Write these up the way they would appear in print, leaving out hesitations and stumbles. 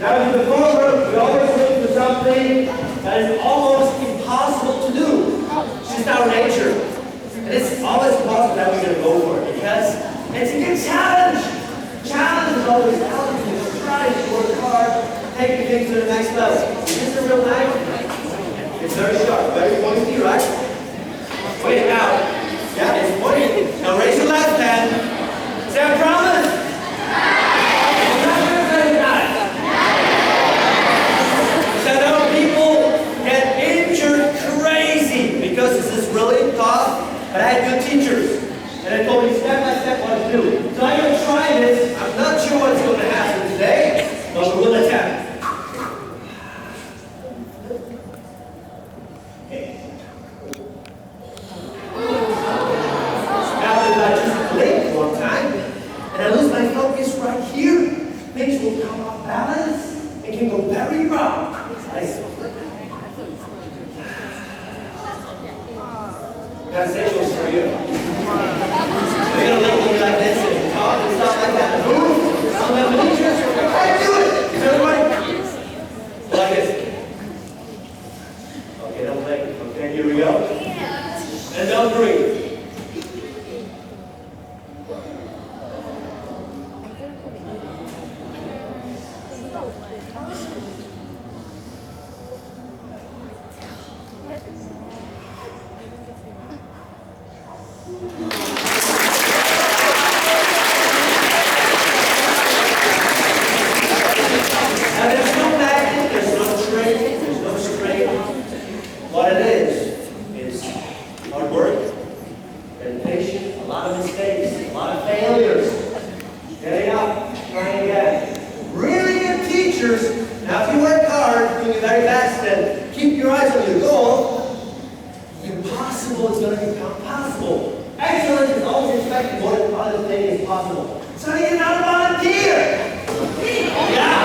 Now in the program, we always look for something that is almost impossible to do. It's just our nature. And it's always possible that we're going to go for it because it's a good challenge. Challenge is always challenging. It's trying to work hard, taking things to the next level. Is this a real knife? It's very sharp, very pointy, right? Wait out. Yeah, it's pointy. Now raise your left hand. Say I promise. Because this is really tough, but I had good teachers, and they told me step by step what to do. So I'm going to try this. I'm not sure what's going to happen today, but we will attempt. Okay. Now that I just blink one time, and I lose my focus right here, things will come off balance and can go very wrong. Sensations for you. You're going to look at me like this and talk and stuff like that. Move. Some of them teachers, I do it. Is everybody? Like this. Okay, don't blink. Okay, here we go. And don't breathe. Now, if you work hard, doing your very best, and keep your eyes on your goal, the impossible is going to become possible. Excellence is always expected more than other things is possible. So you're not a volunteer. Yeah.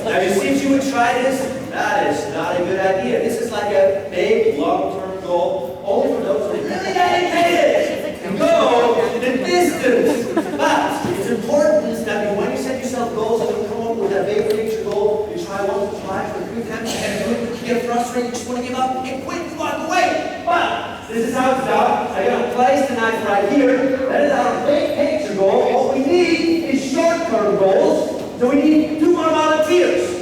Now, you see, if you would try this, that is not a good idea. This is like a big, long-term goal, only for those who are really dedicated to go the distance. But it's important that when you set yourself goals and you come up with that big picture goal, you try once, try for a few times, and you get frustrated, you just want to give up, and quit, and walk away. But this is how it's done. I'm going to place the knife right here. That is our big picture goal. What we need is short-term goals. So we need 2 more volunteers.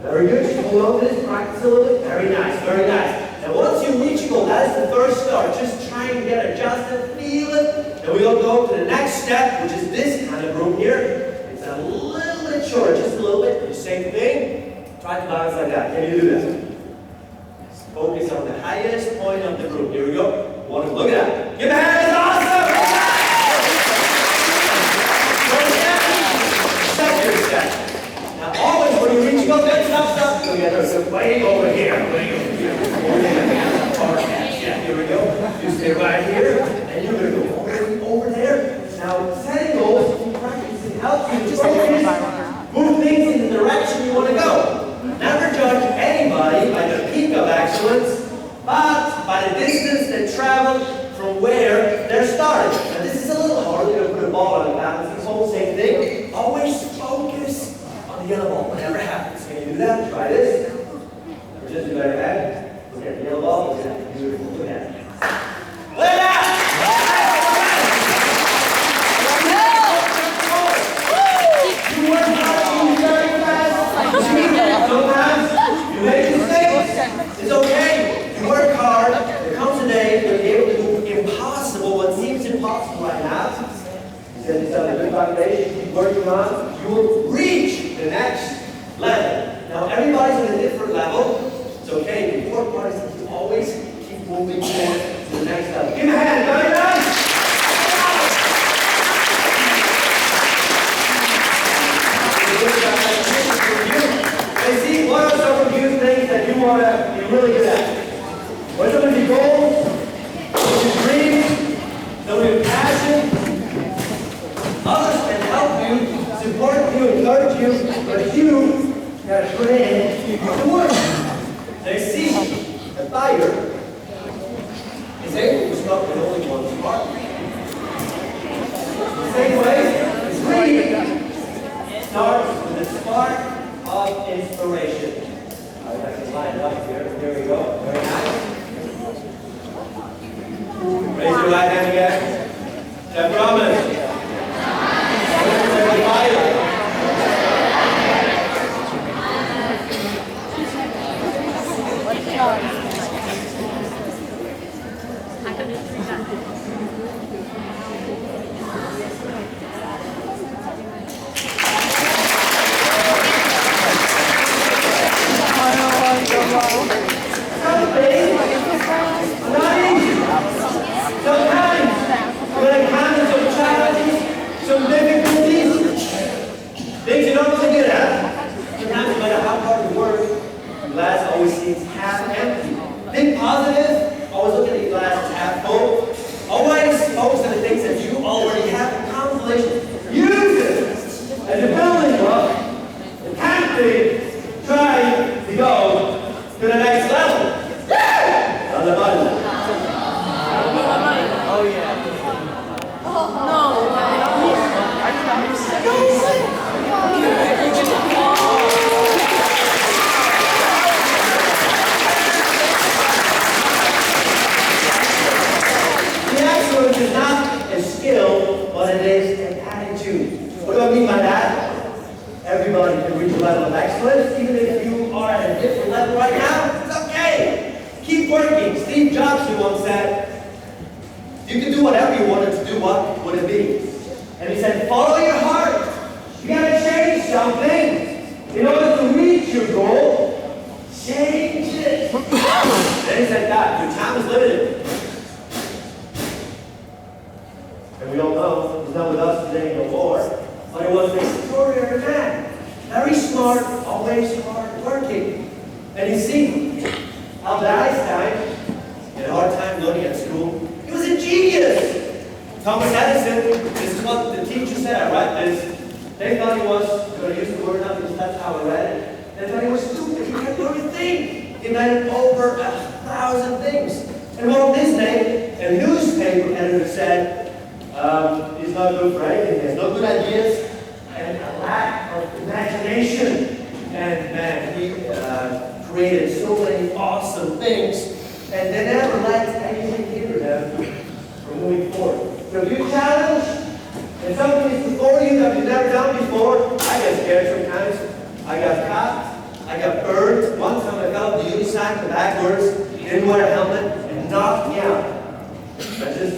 Very good. Hold on to this. Practice a little bit. Very nice. Very nice. And once you reach your goal, that is the just to feel it. Then we'll go to the next step, which is this kind of room here. It's a little bit shorter, just a little bit. The same thing. Try to balance like that. Can you do that? Focus on the highest point of the group. Here we go. Want to look at that. Give a hand. It's awesome. Second step. Now always when you reach, go good. Stop. So way over here. Yeah, here we go. You stay right here, and you're going to go over there. Now, setting goals, practice, it helps you to focus, move things in the direction you want to go. Never judge anybody by the peak of excellence, but by the distance they travel from where they're starting. Now, this is a little hard. You're going to put a ball on the balance. It's the same thing. Always focus on the yellow ball, whatever happens. Can you do that? Try this. Or just do better at it. Look at the yellow ball. Look at that. Beautiful. Look at that. Look at that! You work hard, you very fast. Sometimes you make mistakes. It's okay. You work hard. There comes a day you'll be able to do impossible, what seems impossible right now. Because it's on a good foundation, keep working on, you will reach the next level. Now everybody's on a different level. It's okay. The important part is that you always keep moving forward to the next level. Give me a hand, everybody, guys! Let's see, what are some of you things that you want to be really good at? What are some of your goals? Some of your dreams? Some of your passion? Others can help you, support you, encourage you, but you got to put in the work. They see the fire is able to stop with only one spark. The same way, the dream starts with a spark of inspiration. I can line up here. Here we go. Very nice. Raise your right hand again. Say promise. The fire.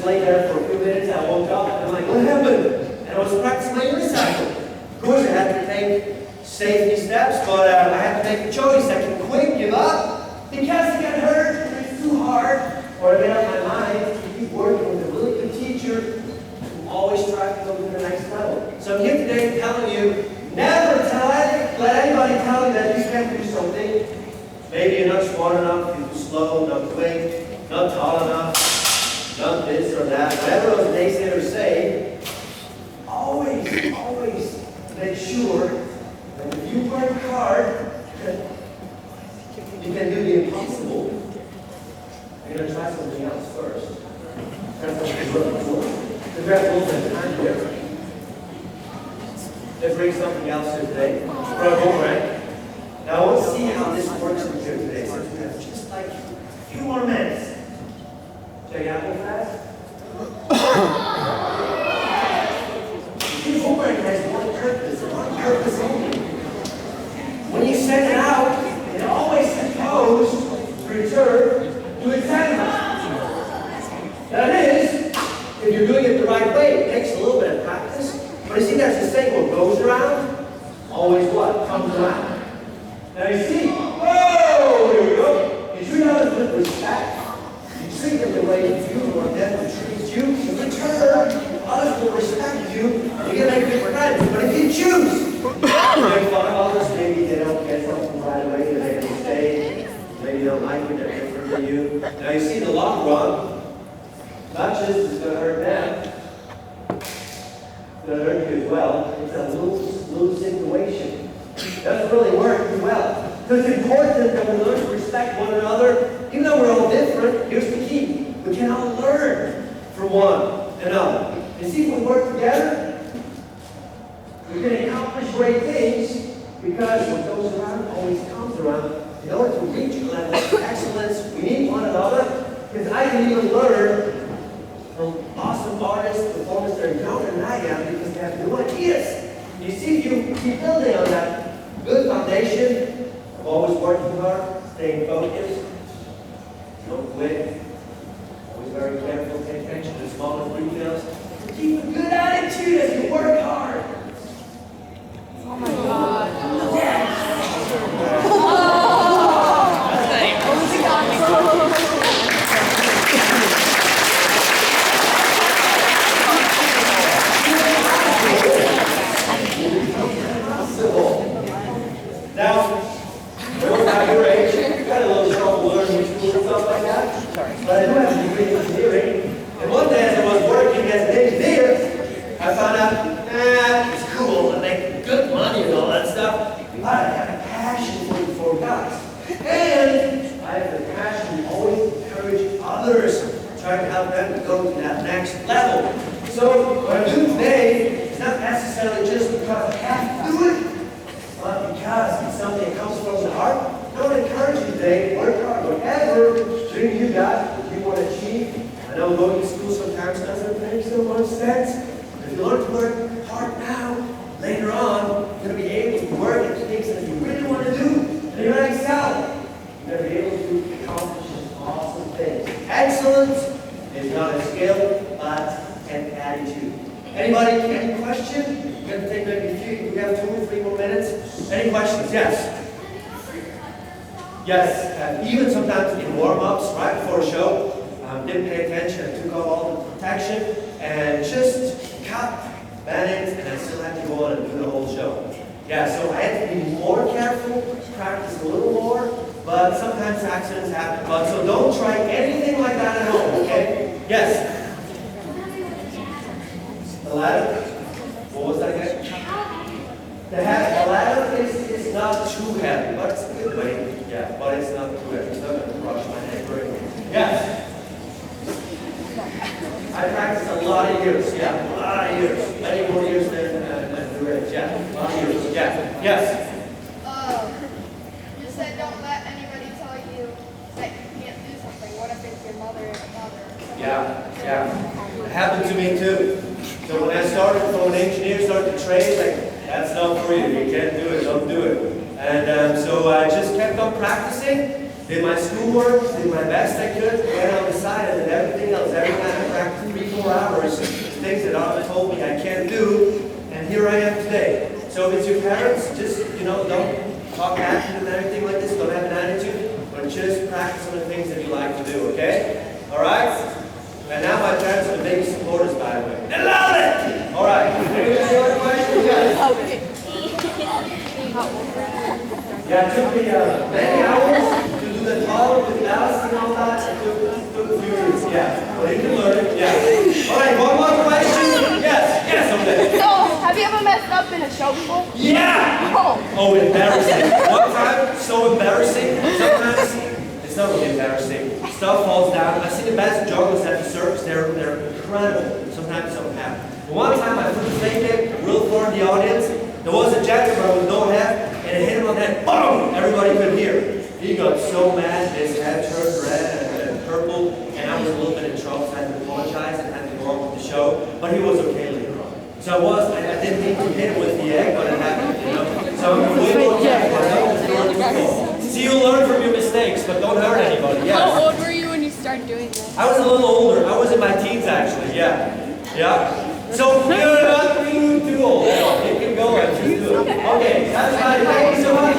lay there for a few minutes. I woke up and I'm like, what happened? And I was practicing my unicycle. Of course, I had to take safety steps, but I had to make a choice. I can quit, give up, because I get hurt and it's too hard. Or I made up my mind to keep working with a really good teacher who always strives to go to the next level. So I'm here today telling you, never let anybody tell you that you can't do something. Maybe you're not smart enough, you're too slow, not quick, not tall enough, not this or that. Whatever those naysayers say, always make sure that if you work hard, you can do the impossible. You're going to try something else first. That's what you're looking for. We have a little bit of time here. Let's bring something else here today. For our boomerang. Now I want to see how this works in here today. So we have just like a few more minutes. Check it out real fast. The boomerang has one purpose only. When you send it out, it always supposed to return to its sender. That is, if you're doing it the right way. It takes a little bit of practice. But you see, there's this thing what goes around, always what? Comes around. Now you see, whoa, here we go. You treat others with respect. You treat them the way you want them to treat you. In return, others will respect you. You're going to make good friends. But if you choose to make fun of others, maybe they don't get something right away, they make a mistake, maybe they don't like it, they're different than you. Now you see, in the long run, not just it's going to hurt them, it's going to hurt you as well. It's a lose situation. It doesn't really work too well. So it's important that we learn to respect one another. Even though we're all different, here's the key. We can all learn from one another. And see, if we work together, we can accomplish great things because what goes around always comes around. In order to reach a level of excellence, we need one another. Because I can even learn from awesome artists, performers that are younger than I am because they have new ideas. You see, if you keep building on that good foundation of always working hard, staying focused, don't quit, always very careful, pay attention to the smallest details, keep a good attitude as you work hard. Oh my God. Yes. Now, we're not your age. You've had a little trouble learning school and stuff like that. But I do have a degree in engineering. And one day as I was working as an engineer, I found out, it's cool and make good money and all that stuff. But I have a passion for guys. And I have the passion to always encourage others, try to help them to go to that next level. So what I do today is not necessarily just because I have to do it, but because it's something that comes from the heart. I want to encourage you today, work hard, whatever dream you got, what you want to achieve. I know going to school sometimes doesn't make so much sense. But if you learn to work hard now, later on, you're going to be able to work at things that you really want to do. And you're going to excel. You're going to be able to accomplish some awesome things. Excellence is not a skill, but an attitude. Anybody, any question? We're going to take maybe a few, we have 2 or 3 more minutes. Any questions? Yes? Yes, even sometimes in warm-ups, right before a show, didn't pay attention, I took off all the protection, and just cut, bandage, and I still had to go on and do the whole show. Yeah, so I had to be more careful, practice a little more, but sometimes accidents happen. But so don't try anything like that at home, okay? Yes? The ladder? What was that again? The ladder is not too heavy, but it's a good weight. Yeah, but it's not too heavy. It's not going to crush my neck or anything. Yes? I practiced a lot of years. Yeah, a lot of years. Many more years than the rich. Yeah, a lot of years. Yeah. Yes? You said don't let anybody tell you that you can't do something. What if it's your mother and father? Yeah. It happened to me too. So when I started from an engineer, started to train, like, that's not for you. You can't do it. Don't do it. And so I just kept on practicing, did my schoolwork, did my best I could, went on the side, and did everything else. Every time I practiced 3 do, and here I am today. So if it's your parents, just, don't talk back to them and everything like this, don't have an attitude, but just practice on the things that you like to do, okay? All right? And now my parents are the biggest supporters, by the way. They love it! All right. Any other questions? Yes. Yeah, it took me many hours to do the tall with balance and all that. It took a few years, yeah. But you can learn it, yeah. All right, one more question? Yes, okay. So, have you ever messed up in a show before? Yeah! Oh, embarrassing. One time, so embarrassing. Sometimes, it's not really embarrassing. Stuff falls down. I've seen the best jugglers at the circus. They're incredible. Sometimes something happens. But one time, I threw the fake it real far in the audience. There was a gentleman with no head, and it hit him on the head. Boom! Everybody could hear. He got so mad, his head turned red and purple, and I was a little bit in trouble, so I had to apologize and had to go on with the show. But he was okay later on. So I didn't mean to hit him with the egg, but it happened, So I'm way more careful. See, you learn from your mistakes, but don't hurt anybody. Yes. How old were you when you started doing this? I was a little older. I was in my teens, actually. Yeah. So you're not too old. You can go and just do it. Okay, that's fine. Thank you so much.